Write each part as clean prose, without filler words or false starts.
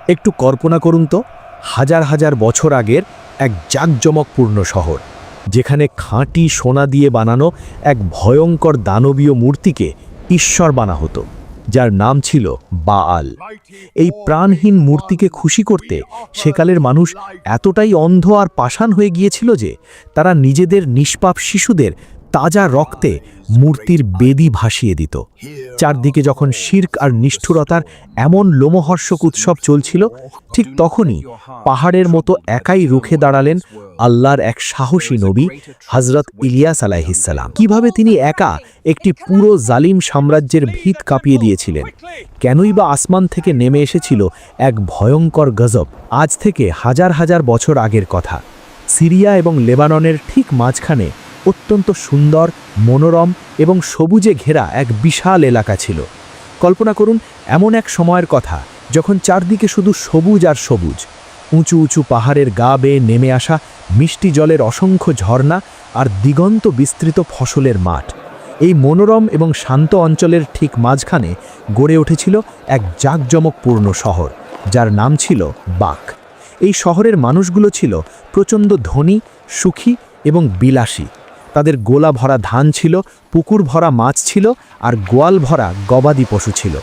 একটু কল্পনা করুন তো, হাজার হাজার বছর আগের এক জাঁকজমকপূর্ণ শহর, যেখানে খাঁটি সোনা দিয়ে বানানো এক ভয়ঙ্কর দানবীয় মূর্তিকে ঈশ্বর বানা হতো, যার নাম ছিল বাআল। এই প্রাণহীন মূর্তিকে খুশি করতে সেকালের মানুষ এতটাই অন্ধ আর পাষাণ হয়ে গিয়েছিল যে তারা নিজেদের নিষ্পাপ শিশুদের তাজা রক্তে মূর্তির বেদি ভাসিয়ে দিত। চারদিকে যখন শির্ক আর নিষ্ঠুরতার এমন লোমহর্ষক উৎসব চলছিল, ঠিক তখনই পাহাড়ের মতো একাই রুখে দাঁড়ালেন আল্লাহর এক সাহসী নবী হযরত ইলিয়াস আলাইহিসসালাম। কিভাবে তিনি একা একটি পুরো জালিম সাম্রাজ্যের ভিত কাঁপিয়ে দিয়েছিলেন, কেনই বা আসমান থেকে নেমে এসেছিল এক ভয়ঙ্কর গজব। আজ থেকে হাজার হাজার বছর আগের কথা। সিরিয়া এবং লেবাননের ঠিক মাঝখানে অত্যন্ত সুন্দর, মনোরম এবং সবুজে ঘেরা এক বিশাল এলাকা ছিল। কল্পনা করুন এমন এক সময়ের কথা যখন চারদিকে শুধু সবুজ আর সবুজ, উঁচু উঁচু পাহাড়ের গা বেয়ে নেমে আসা মিষ্টি জলের অসংখ্য ঝর্ণা আর দিগন্ত বিস্তৃত ফসলের মাঠ। এই মনোরম এবং শান্ত অঞ্চলের ঠিক মাঝখানে গড়ে উঠেছিল এক জাঁকজমকপূর্ণ শহর, যার নাম ছিল বাক। এই শহরের মানুষগুলো ছিল প্রচণ্ড ধনী, সুখী এবং বিলাসী। তাদের গোলা ভরা ধান ছিল, পুকুর ভরা মাছ ছিল আর গোয়াল ভরা গবাদি পশু ছিল।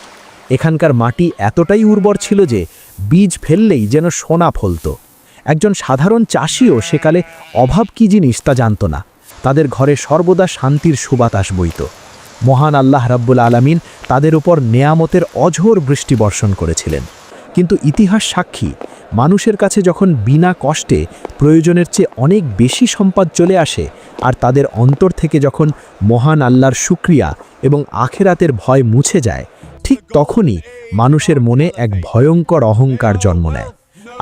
এখানকার মাটি এতটাই উর্বর ছিল যে বীজ ফেললেই যেন সোনা ফলত। একজন সাধারণ চাষিও সেকালে অভাব কী জিনিস তা জানত না। তাদের ঘরে সর্বদা শান্তির সুবাতাস বইত। মহান আল্লাহ রাব্বুল আলামিন তাদের উপর নেয়ামতের অঝোর বৃষ্টি বর্ষণ করেছিলেন। কিন্তু ইতিহাস সাক্ষী, মানুষের কাছে যখন বিনা কষ্টে প্রয়োজনের চেয়ে অনেক বেশি সম্পদ চলে আসে আর তাদের অন্তর থেকে যখন মহান আল্লাহর শুকরিয়া এবং আখেরাতের ভয় মুছে যায়, ঠিক তখনই মানুষের মনে এক ভয়ঙ্কর অহংকার জন্ম নেয়।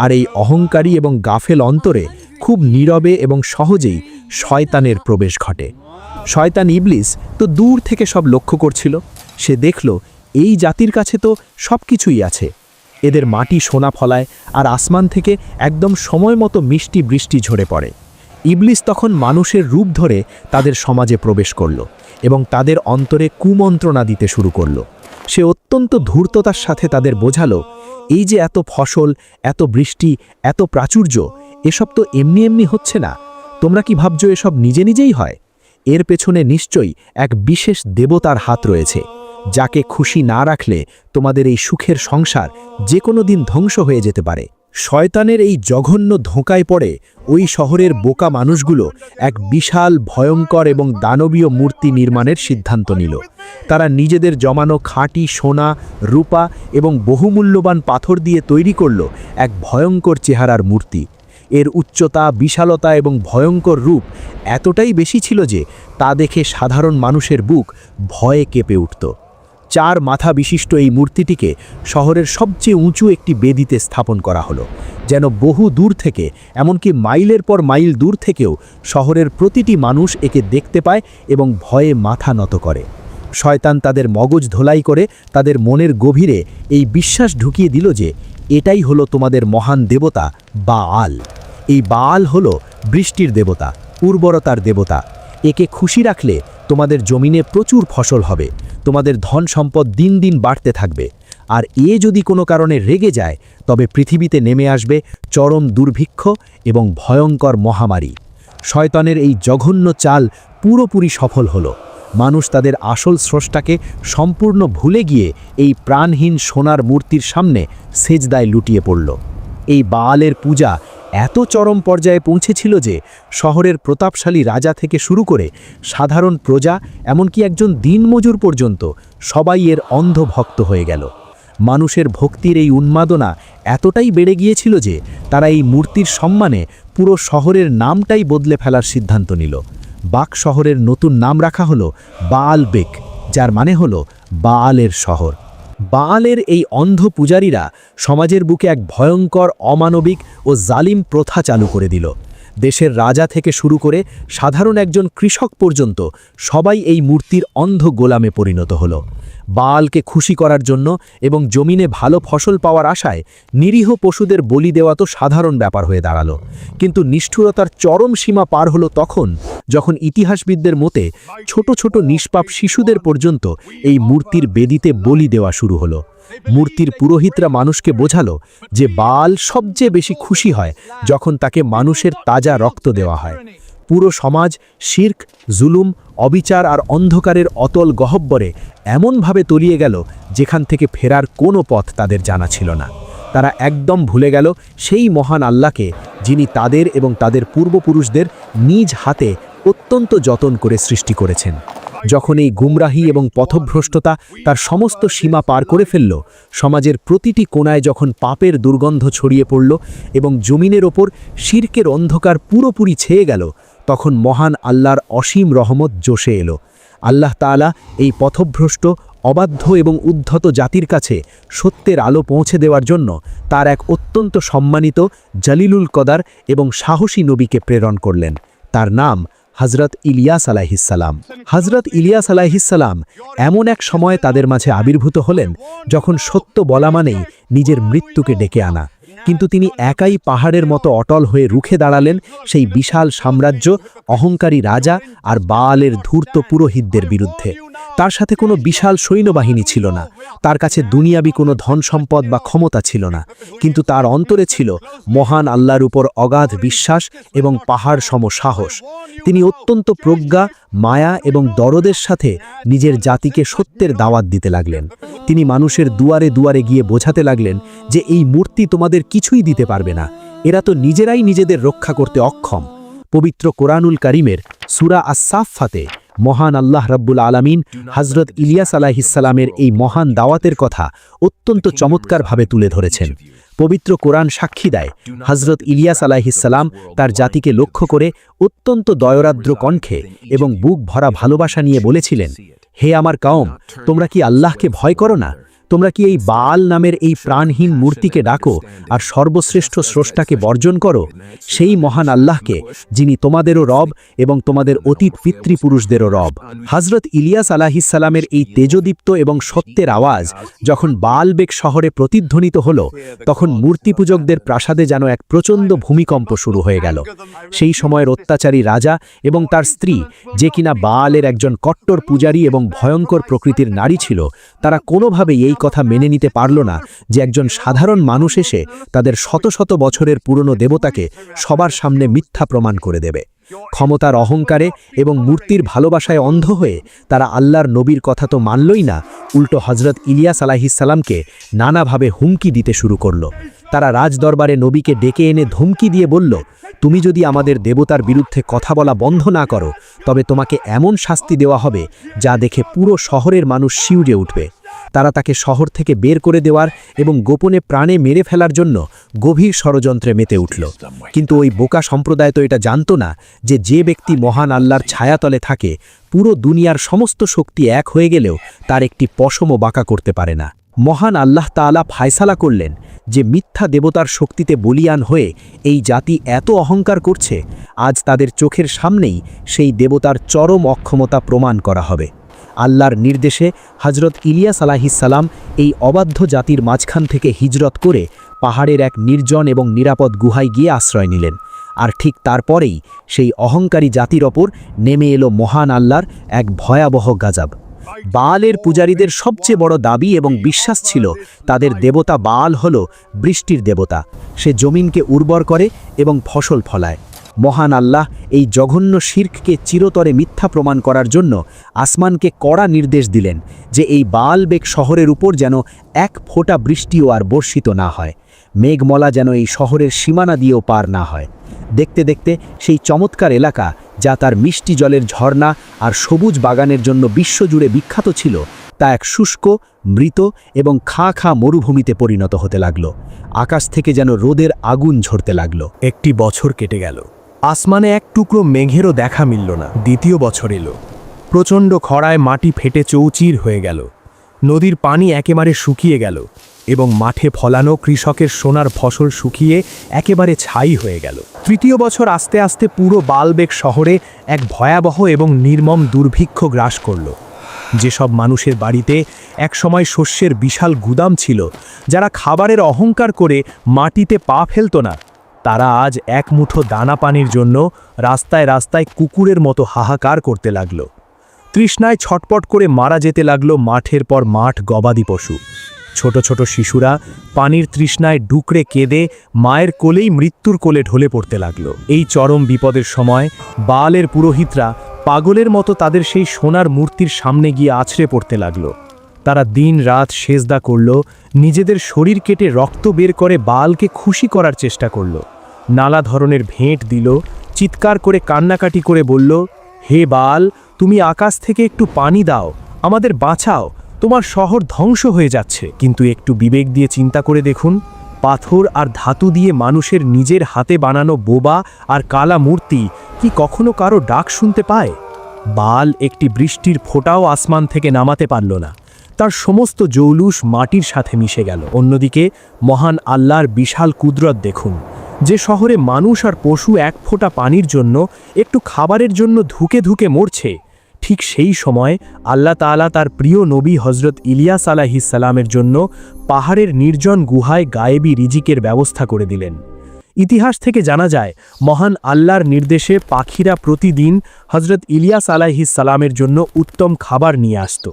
আর এই অহংকারী এবং গাফেল অন্তরে খুব নীরবে এবং সহজেই শয়তানের প্রবেশ ঘটে। শয়তান ইবলিস তো দূর থেকে সব লক্ষ্য করছিল। সে দেখল এই জাতির কাছে তো সব কিছুই আছে। এদের মাটি সোনা ফলায় আর আসমান থেকে একদম সময় মতো মিষ্টি বৃষ্টি ঝরে পড়ে। ইবলিস তখন মানুষের রূপ ধরে তাদের সমাজে প্রবেশ করল এবং তাদের অন্তরে কুমন্ত্রণা দিতে শুরু করল। সে অত্যন্ত ধূর্ততার সাথে তাদের বোঝালো, এই যে এত ফসল, এত বৃষ্টি, এত প্রাচুর্য, এসব তো এমনি এমনি হচ্ছে না। তোমরা কি ভাবছো এসব নিজে নিজেই হয়? এর পেছনে নিশ্চয়ই এক বিশেষ দেবতার হাত রয়েছে, যাকে খুশি না রাখলে তোমাদের এই সুখের সংসার যে কোনো দিন ধ্বংস হয়ে যেতে পারে। শয়তানের এই জঘন্য ধোঁকায় পড়ে ওই শহরের বোকা মানুষগুলো এক বিশাল, ভয়ঙ্কর এবং দানবীয় মূর্তি নির্মাণের সিদ্ধান্ত নিল। তারা নিজেদের জমানো খাঁটি সোনা, রূপা এবং বহুমূল্যবান পাথর দিয়ে তৈরি করল এক ভয়ঙ্কর চেহারার মূর্তি। এর উচ্চতা, বিশালতা এবং ভয়ঙ্কর রূপ এতটাই বেশি ছিল যে তা দেখে সাধারণ মানুষের বুক ভয়ে কেঁপে উঠত। 4 মাথা বিশিষ্ট এই মূর্তিটিকে শহরের সবচেয়ে উঁচু একটি বেদিতে স্থাপন করা হলো, যেন বহু দূর থেকে, এমনকি মাইলের পর মাইল দূর থেকেও শহরের প্রতিটি মানুষ একে দেখতে পায় এবং ভয়ে মাথা নত করে। শয়তান তাদের মগজ ধোলাই করে তাদের মনের গভীরে এই বিশ্বাস ঢুকিয়ে দিল যে এটাই হলো তোমাদের মহান দেবতা বাআল। এই বাআল হলো বৃষ্টির দেবতা, উর্বরতার দেবতা। একে খুশি রাখলে তোমাদের জমিনে প্রচুর ফসল হবে, তোমাদের ধন সম্পদ দিন দিন বাড়তে থাকবে। আর যদি কোনো কারণে রেগে যায়, তবে পৃথিবীতে নেমে আসবে চরম দুর্ভিক্ষ এবং ভয়ঙ্কর মহামারী। শয়তানের এই জঘন্য চাল পুরোপুরি সফল হলো। মানুষ তাদের আসল স্রষ্টাকে সম্পূর্ণ ভুলে গিয়ে এই প্রাণহীন সোনার মূর্তির সামনে সেজদায় লুটিয়ে পড়ল। এই বাআলের পূজা এত চরম পর্যায়ে পৌঁছেছিল যে শহরের প্রতাপশালী রাজা থেকে শুরু করে সাধারণ প্রজা, এমনকি একজন দিনমজুর পর্যন্ত সবাই এর অন্ধ ভক্ত হয়ে গেল। মানুষের ভক্তির এই উন্মাদনা এতটাই বেড়ে গিয়েছিল যে তারা এই মূর্তির সম্মানে পুরো শহরের নামটাই বদলে ফেলার সিদ্ধান্ত নিল। বাক শহরের নতুন নাম রাখা হলো বাআল বেক, যার মানে হলো বাআলের শহর। বাআলের এই অন্ধ পূজারীরা সমাজের বুকে এক ভয়ঙ্কর, অমানবিক ও জালিম প্রথা চালু করে দিল। দেশের রাজা থেকে শুরু করে সাধারণ একজন কৃষক পর্যন্ত সবাই এই মূর্তির অন্ধ গোলামে পরিণত হলো। বালকে খুশি করার জন্য এবং জমিনে ভালো ফসল পাওয়ার আশায় নিরীহ পশুদের বলি দেওয়া তো সাধারণ ব্যাপার হয়ে দাঁড়ালো। কিন্তু নিষ্ঠুরতার চরম সীমা পার হলো তখন, যখন ইতিহাসবিদদের মতে ছোট ছোট নিষ্পাপ শিশুদের পর্যন্ত এই মূর্তির বেদিতে বলি দেওয়া শুরু হলো। মূর্তির পুরোহিতরা মানুষকে বোঝালো যে বাল সবচেয়ে বেশি খুশি হয় যখন তাকে মানুষের তাজা রক্ত দেওয়া হয়। পুরো সমাজ শিরক, জুলুম, অবিচার আর অন্ধকারের অতল গহ্বরে এমনভাবে তলিয়ে গেল যেখান থেকে ফেরার কোনো পথ তাদের জানা ছিল না। তারা একদম ভুলে গেল সেই মহান আল্লাহকে, যিনি তাদের এবং তাদের পূর্বপুরুষদের নিজ হাতে অত্যন্ত যত্ন করে সৃষ্টি করেছেন। যখন এই গুমরাহি এবং পথভ্রষ্টতা তার সমস্ত সীমা পার করে ফেলল, সমাজের প্রতিটি কোণায় যখন পাপের দুর্গন্ধ ছড়িয়ে পড়ল এবং জমিনের ওপর শিরকের অন্ধকার পুরোপুরি ছেয়ে গেল, তখন মহান আল্লাহর অসীম রহমত জোশে এলো। আল্লাহ তাআলা এই পথভ্রষ্ট, অবাধ্য এবং উদ্ধত জাতির কাছে সত্যের আলো পৌঁছে দেওয়ার জন্য তার এক অত্যন্ত সম্মানিত, জলিলুল কদর এবং সাহসী নবীকে প্রেরণ করলেন। তার নাম হযরত ইলিয়াস আলাইহিসসালাম। হযরত ইলিয়াস আলাইহিসসালাম এমন এক সময়ে তাদের মাঝে আবির্ভূত হলেন যখন সত্য বলা মানেই নিজের মৃত্যুকে ডেকে আনা। কিন্তু তিনি একাই পাহাড়ের মতো অটল হয়ে রুখে দাঁড়ালেন সেই বিশাল সাম্রাজ্য, অহংকারী রাজা আর বায়ালের ধূর্ত পুরোহিতদের বিরুদ্ধে। তার সাথে কোনো বিশাল সৈন্যবাহিনী ছিল না, তার কাছে দুনিয়াবি কোনো ধন সম্পদ বা ক্ষমতা ছিল না, কিন্তু তার অন্তরে ছিল মহান আল্লাহর উপর অগাধ বিশ্বাস এবং পাহাড় সম সাহস। তিনি অত্যন্ত প্রজ্ঞা, মায়া এবং দরদের সাথে নিজের জাতিকে সত্যের দাওয়াত দিতে লাগলেন। তিনি মানুষের দুয়ারে দুয়ারে গিয়ে বোঝাতে লাগলেন যে এই মূর্তি তোমাদের কিছুই দিতে পারবে না, এরা তো নিজেরাই নিজেদের রক্ষা করতে অক্ষম। পবিত্র কোরআনুল কারীমের সূরা আস-সাফফাতে মহান আল্লাহ রাব্বুল আলামিন হযরত ইলিয়াস আলাইহিসসালামের এই মহান দাওয়াতের কথা অত্যন্ত চমৎকারভাবে তুলে ধরেছেন। পবিত্র কোরআন সাক্ষী দেয়, হযরত ইলিয়াস আলাইহিসসালাম তার জাতিকে লক্ষ্য করে অত্যন্ত দয়রাদ্র কণ্ঠে এবং বুক ভরা ভালোবাসা নিয়ে বলেছিলেন, হে আমার কওম, তোমরা কি আল্লাহকে ভয় করো না? তোমরা কি এই বাল নামের এই প্রাণহীন মূর্তিকে ডাকো আর সর্বশ্রেষ্ঠ স্রষ্টাকে বর্জন করো, সেই মহান আল্লাহকে, যিনি তোমাদেরও রব এবং তোমাদের অতীত পিতৃপুরুষদেরও রব। হযরত ইলিয়াস আলাইহিসসালামের এই তেজদীপ্ত এবং সত্যের আওয়াজ যখন বালবেক শহরে প্রতিধ্বনিত হল, তখন মূর্তিপূজকদের প্রাসাদে যেন এক প্রচণ্ড ভূমিকম্প শুরু হয়ে গেল। সেই সময়ের অত্যাচারী রাজা এবং তার স্ত্রী, যে কিনা বালের একজন কট্টর পূজারী এবং ভয়ঙ্কর প্রকৃতির নারী ছিল, তারা কোনোভাবেই এই কথা মেনে নিতে পারল না যে একজন সাধারণ মানুষ এসে তাদের শত শত বছরের পুরনো দেবতাকে সবার সামনে মিথ্যা প্রমাণ করে দেবে। ক্ষমতার অহংকারে এবং মূর্তির ভালোবাসায় অন্ধ হয়ে তারা আল্লাহর নবীর কথা তো মানলই না, উল্টো হযরত ইলিয়াস আলাইহিসসালামকে নানাভাবে হুমকি দিতে শুরু করল। তারা রাজদরবারে নবীকে ডেকে এনে ধমকি দিয়ে বলল, তুমি যদি আমাদের দেবতার বিরুদ্ধে কথা বলা বন্ধ না করো, তবে তোমাকে এমন শাস্তি দেওয়া হবে যা দেখে পুরো শহরের মানুষ শিউরে উঠবে। তারা তাকে শহর থেকে বের করে দেওয়ার এবং গোপনে প্রাণে মেরে ফেলার জন্য গভীর ষড়যন্ত্রে মেতে উঠল। কিন্তু ওই বোকা সম্প্রদায় তো এটা জানত না যে যে ব্যক্তি মহান আল্লাহর ছায়াতলে থাকে, পুরো দুনিয়ার সমস্ত শক্তি এক হয়ে গেলেও তার একটি পশমও বাঁকা করতে পারে না। মহান আল্লাহ তাআলা ফায়সালা করলেন যে মিথ্যা দেবতার শক্তিতে বলিয়ান হয়ে এই জাতি এত অহংকার করছে, আজ তাদের চোখের সামনেই সেই দেবতার চরম অক্ষমতা প্রমাণ করা হবে। আল্লাহর নির্দেশে হযরত ইলিয়াস আলাইহিসসালাম এই অবাধ্য জাতির মাঝখান থেকে হিজরত করে পাহাড়ের এক নির্জন এবং নিরাপদ গুহায় গিয়ে আশ্রয় নিলেন। আর ঠিক তারপরেই সেই অহংকারী জাতির ওপর নেমে এলো মহান আল্লাহর এক ভয়াবহ গাজব। বালের পূজারীদের সবচেয়ে বড় দাবি এবং বিশ্বাস ছিল তাদের দেবতা বাল হল বৃষ্টির দেবতা, সে জমিনকে উর্বর করে এবং ফসল ফলায়। মহান আল্লাহ এই জঘন্য শিরককে চিরতরে মিথ্যা প্রমাণ করার জন্য আসমানকে কড়া নির্দেশ দিলেন যে এই বালবেক শহরের উপর যেন এক ফোঁটা বৃষ্টিও আর বর্ষিত না হয়, মেঘমলা যেন এই শহরের সীমানা দিয়েও পার না হয়। দেখতে দেখতে সেই চমৎকার এলাকা, যা তার মিষ্টি জলের ঝর্ণা আর সবুজ বাগানের জন্য বিশ্বজুড়ে বিখ্যাত ছিল, তা এক শুষ্ক, মৃত এবং খাঁ খাঁ মরুভূমিতে পরিণত হতে লাগল। আকাশ থেকে যেন রোদের আগুন ঝরতে লাগল। একটি বছর কেটে গেল, আসমানে এক টুকরো মেঘেরও দেখা মিলল না। দ্বিতীয় বছর এলো, প্রচণ্ড খরায় মাটি ফেটে চৌচির হয়ে গেল, নদীর পানি একেবারে শুকিয়ে গেল এবং মাঠে ফলানো কৃষকের সোনার ফসল শুকিয়ে একেবারে ছাই হয়ে গেল। তৃতীয় বছর আস্তে আস্তে পুরো বালবেক শহরে এক ভয়াবহ এবং নির্মম দুর্ভিক্ষ গ্রাস করল। যেসব মানুষের বাড়িতে একসময় শস্যের বিশাল গুদাম ছিল, যারা খাবারের অহংকার করে মাটিতে পা ফেলত না, তারা আজ এক মুঠো দানা পানির জন্য রাস্তায় রাস্তায় কুকুরের মতো হাহাকার করতে লাগল। তৃষ্ণায় ছটপট করে মারা যেতে লাগল মাঠের পর মাঠ গবাদি পশু। ছোট ছোট শিশুরা পানির তৃষ্ণায় ডুকরে কেঁদে মায়ের কোলেই মৃত্যুর কোলে ঢলে পড়তে লাগল। এই চরম বিপদের সময় বালের পুরোহিতরা পাগলের মতো তাদের সেই সোনার মূর্তির সামনে গিয়ে আছড়ে পড়তে লাগল। তারা দিন রাত সেজদা করল, নিজেদের শরীর কেটে রক্ত বের করে বালকে খুশি করার চেষ্টা করল, নানা ধরনের ভেঁট দিল, চিৎকার করে কান্নাকাটি করে বলল, হে বাল, তুমি আকাশ থেকে একটু পানি দাও, আমাদের বাঁচাও, তোমার শহর ধ্বংস হয়ে যাচ্ছে। কিন্তু একটু বিবেক দিয়ে চিন্তা করে দেখুন, পাথর আর ধাতু দিয়ে মানুষের নিজের হাতে বানানো বোবা আর কালা মূর্তি কি কখনো কারো ডাক শুনতে পায়? বাল একটি বৃষ্টির ফোঁটাও আসমান থেকে নামাতে পারল না, তার সমস্ত জৌলুস মাটির সাথে মিশে গেল। অন্যদিকে মহান আল্লাহর বিশাল কুদরত দেখুন, যে শহরে মানুষ আর পশু এক ফোঁটা পানির জন্য, একটু খাবারের জন্য ধুকে ধুকে মরছে, ঠিক সেই সময় আল্লাহ তাআলা তার প্রিয় নবী হজরত ইলিয়াস আলাইহিস সালামের জন্য পাহাড়ের নির্জন গুহায় গায়েবী রিজিকের ব্যবস্থা করে দিলেন। ইতিহাস থেকে জানা যায়, মহান আল্লাহর নির্দেশে পাখিরা প্রতিদিন হজরত ইলিয়াস আলাইহিস সালামের জন্য উত্তম খাবার নিয়ে আসত।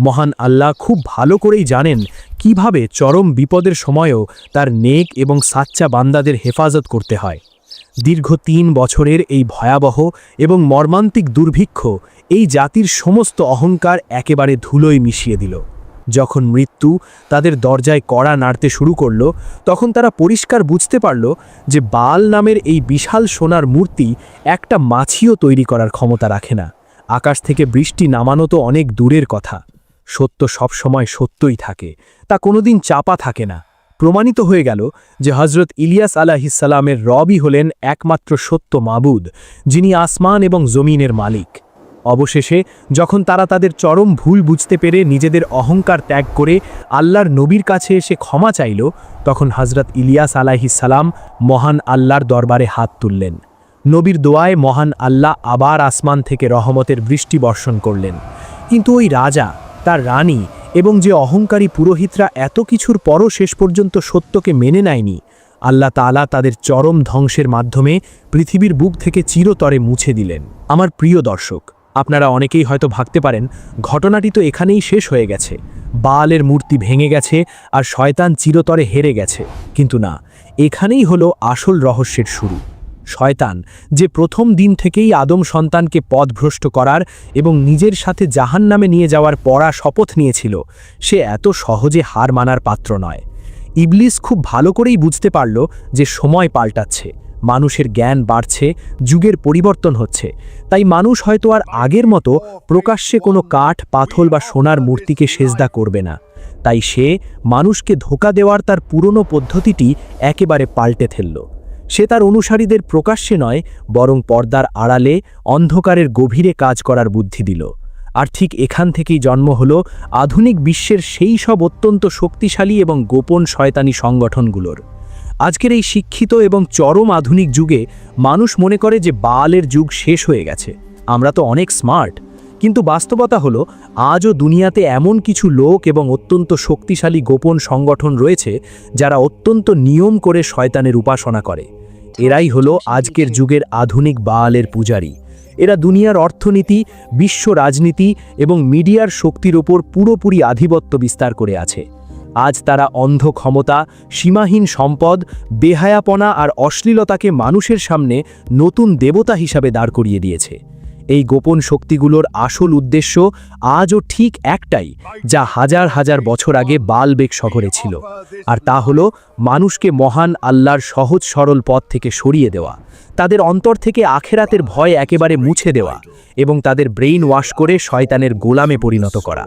মহান আল্লাহ খুব ভালো করেই জানেন কিভাবে চরম বিপদের সময়ও তার নেক এবং সাচ্চা বান্দাদের হেফাজত করতে হয়। দীর্ঘ ৩ বছরের এই ভয়াবহ এবং মর্মান্তিক দুর্ভিক্ষ এই জাতির সমস্ত অহংকার একেবারে ধুলোয় মিশিয়ে দিল। যখন মৃত্যু তাদের দরজায় কড়া নাড়তে শুরু করল, তখন তারা পরিষ্কার বুঝতে পারল যে বাল নামের এই বিশাল সোনার মূর্তি একটা মাছিও তৈরি করার ক্ষমতা রাখে না। আকাশ থেকে বৃষ্টি নামানো তো অনেক দূরের কথা, সত্য সবসময় সত্যই থাকে, তা কোনোদিন চাপা থাকে না। প্রমাণিত হয়ে গেল যে হজরত ইলিয়াস আলাইহিস সালামের রবই হলেন একমাত্র সত্য মাবুদ, যিনি আসমান এবং জমিনের মালিক। অবশেষে যখন তারা তাদের চরম ভুল বুঝতে পেরে নিজেদের অহংকার ত্যাগ করে আল্লাহর নবীর কাছে এসে ক্ষমা চাইল, তখন হজরত ইলিয়াস আলাইহিস সালাম মহান আল্লাহর দরবারে হাত তুললেন। নবীর দোয়ায় মহান আল্লাহ আবার আসমান থেকে রহমতের বৃষ্টি বর্ষণ করলেন। কিন্তু ওই রাজা, তার রানী এবং যে অহংকারী পুরোহিতরা এত কিছুর পরও শেষ পর্যন্ত সত্যকে মেনে নেয়নি, আল্লাহ তাআলা তাদের চরম ধ্বংসের মাধ্যমে পৃথিবীর বুক থেকে চিরতরে মুছে দিলেন। আমার প্রিয় দর্শক, আপনারা অনেকেই হয়তো ভাবতে পারেন ঘটনাটি তো এখানেই শেষ হয়ে গেছে, বালের মূর্তি ভেঙে গেছে আর শয়তান চিরতরে হেরে গেছে। কিন্তু না, এখানেই হলো আসল রহস্যের শুরু। শয়তান, যে প্রথম দিন থেকেই আদম সন্তানকে পথভ্রষ্ট করার এবং নিজের সাথে জাহান্নামে নিয়ে যাওয়ার পড়া শপথ নিয়েছিল, সে এত সহজে হার মানার পাত্র নয়। ইবলিস খুব ভালো করেই বুঝতে পারল যে সময় পাল্টাচ্ছে, মানুষের জ্ঞান বাড়ছে, যুগের পরিবর্তন হচ্ছে, তাই মানুষ হয়তো আর আগের মতো প্রকাশ্যে কোনো কাঠ, পাথর বা সোনার মূর্তিকে সেজদা করবে না। তাই সে মানুষকে ধোঁকা দেওয়ার তার পুরনো পদ্ধতিটি একেবারে পাল্টে ফেলল। সে তার অনুসারীদের প্রকাশ্যে নয়, বরং পর্দার আড়ালে অন্ধকারের গভীরে কাজ করার বুদ্ধি দিল। আর ঠিক এখান থেকেই জন্ম হলো আধুনিক বিশ্বের সেই সব অত্যন্ত শক্তিশালী এবং গোপন শয়তানি সংগঠনগুলোর। আজকের এই শিক্ষিত এবং চরম আধুনিক যুগে মানুষ মনে করে যে বালের যুগ শেষ হয়ে গেছে, আমরা তো অনেক স্মার্ট। কিন্তু বাস্তবতা হলো আজও দুনিয়াতে এমন কিছু লোক এবং অত্যন্ত শক্তিশালী গোপন সংগঠন রয়েছে যারা অত্যন্ত নিয়ম করে শয়তানের উপাসনা করে। এরাই হলো আজকের যুগের আধুনিক বালের পূজারী। এরা দুনিয়ার অর্থনীতি, বিশ্ব রাজনীতি এবং মিডিয়ার শক্তির ওপর পুরোপুরি আধিপত্য বিস্তার করে আছে। আজ তারা অন্ধ ক্ষমতা, সীমাহীন সম্পদ, বেহায়াপনা আর অশ্লীলতাকে মানুষের সামনে নতুন দেবতা হিসাবে দাঁড় করিয়ে দিয়েছে। এই গোপন শক্তিগুলোর আসল উদ্দেশ্য আজও ঠিক একটাই, যা হাজার হাজার বছর আগে বালবেক শহরে ছিল, আর তা হলো মানুষকে মহান আল্লাহর সহজ সরল পথ থেকে সরিয়ে দেওয়া, তাদের অন্তর থেকে আখেরাতের ভয় একেবারে মুছে দেওয়া এবং তাদের ব্রেইন ওয়াশ করে শয়তানের গোলামে পরিণত করা।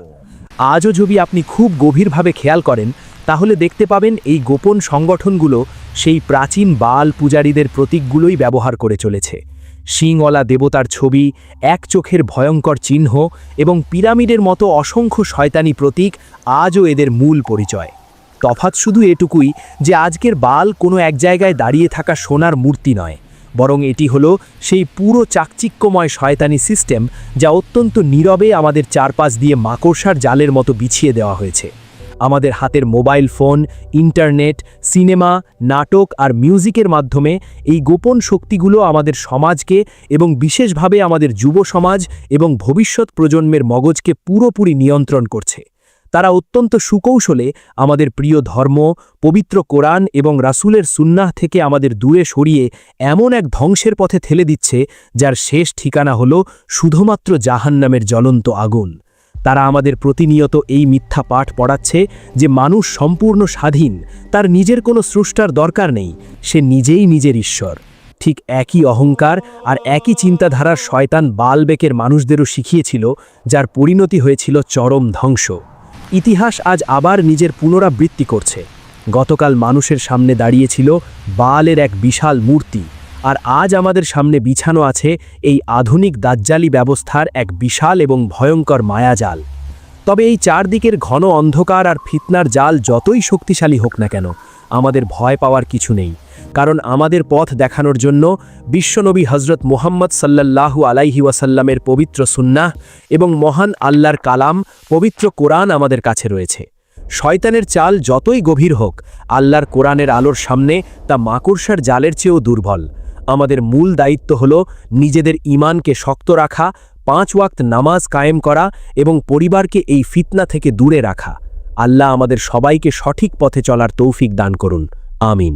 আজও যদি আপনি খুব গভীরভাবে খেয়াল করেন, তাহলে দেখতে পাবেন এই গোপন সংগঠনগুলো সেই প্রাচীন বাল পূজারীদের প্রতীকগুলোই ব্যবহার করে চলেছে। শিংওয়ালা দেবতার ছবি, এক চোখের ভয়ঙ্কর চিহ্ন এবং পিরামিডের মতো অসংখ্য শয়তানি প্রতীক আজও এদের মূল পরিচয়। তফাৎ শুধু এটুকুই যে আজকের বাল কোনো এক জায়গায় দাঁড়িয়ে থাকা সোনার মূর্তি নয়, বরং এটি হলো সেই পুরো চাকচিক্যময় শয়তানি সিস্টেম যা অত্যন্ত নীরবে আমাদের চারপাশ দিয়ে মাকড়সার জালের মতো বিছিয়ে দেওয়া হয়েছে। আমাদের হাতের মোবাইল ফোন, ইন্টারনেট, সিনেমা, নাটক আর মিউজিকের মাধ্যমে এই গোপন শক্তিগুলো আমাদের সমাজকে এবং বিশেষভাবে আমাদের যুব সমাজ এবং ভবিষ্যৎ প্রজন্মের মগজকে পুরোপুরি নিয়ন্ত্রণ করছে। তারা অত্যন্ত সুকৌশলে আমাদের প্রিয় ধর্ম, পবিত্র কোরআন এবং রাসূলের সুন্নাহ থেকে আমাদের দূরে সরিয়ে এমন এক ধ্বংসের পথে ঠেলে দিচ্ছে যার শেষ ঠিকানা হল শুধুমাত্র জাহান্নামের জ্বলন্ত আগুন। তারা আমাদের প্রতিনিয়ত এই মিথ্যা পাঠ পড়াচ্ছে যে মানুষ সম্পূর্ণ স্বাধীন, তার নিজের কোনো স্রষ্টার দরকার নেই, সে নিজেই নিজের ঈশ্বর। ঠিক একই অহংকার আর একই চিন্তাধারার শয়তান বালবেকের মানুষদেরও শিখিয়েছিল, যার পরিণতি হয়েছিল চরম ধ্বংস। ইতিহাস আজ আবার নিজের পুনরাবৃত্তি করছে। গতকাল মানুষের সামনে দাঁড়িয়েছিল বালের এক বিশাল মূর্তি, আর আজ আমাদের সামনে বিছানো আছে এই আধুনিক দাজ্জালি ব্যবস্থার এক বিশাল এবং ভয়ঙ্কর মায়াজাল। তবে এই চারদিকের ঘন অন্ধকার আর ফিতনার জাল যতই শক্তিশালী হোক না কেন, আমাদের ভয় পাওয়ার কিছু নেই, কারণ আমাদের পথ দেখানোর জন্য বিশ্বনবী হজরত মুহাম্মদ সাল্লাল্লাহু আলাইহি ওয়াসাল্লামের পবিত্র সুন্নাহ এবং মহান আল্লাহর কালাম পবিত্র কোরআন আমাদের কাছে রয়েছে। শয়তানের চাল যতই গভীর হোক, আল্লাহর কোরআনের আলোর সামনে তা মাকড়সার জালের চেয়েও দুর্বল। আমাদের মূল দায়িত্ব হল নিজেদের ঈমানকে শক্ত রাখা, 5 ওয়াক্ত নামাজ কায়েম করা এবং পরিবারকে এই ফিতনা থেকে দূরে রাখা। আল্লাহ আমাদের সবাইকে সঠিক পথে চলার তৌফিক দান করুন। আমিন।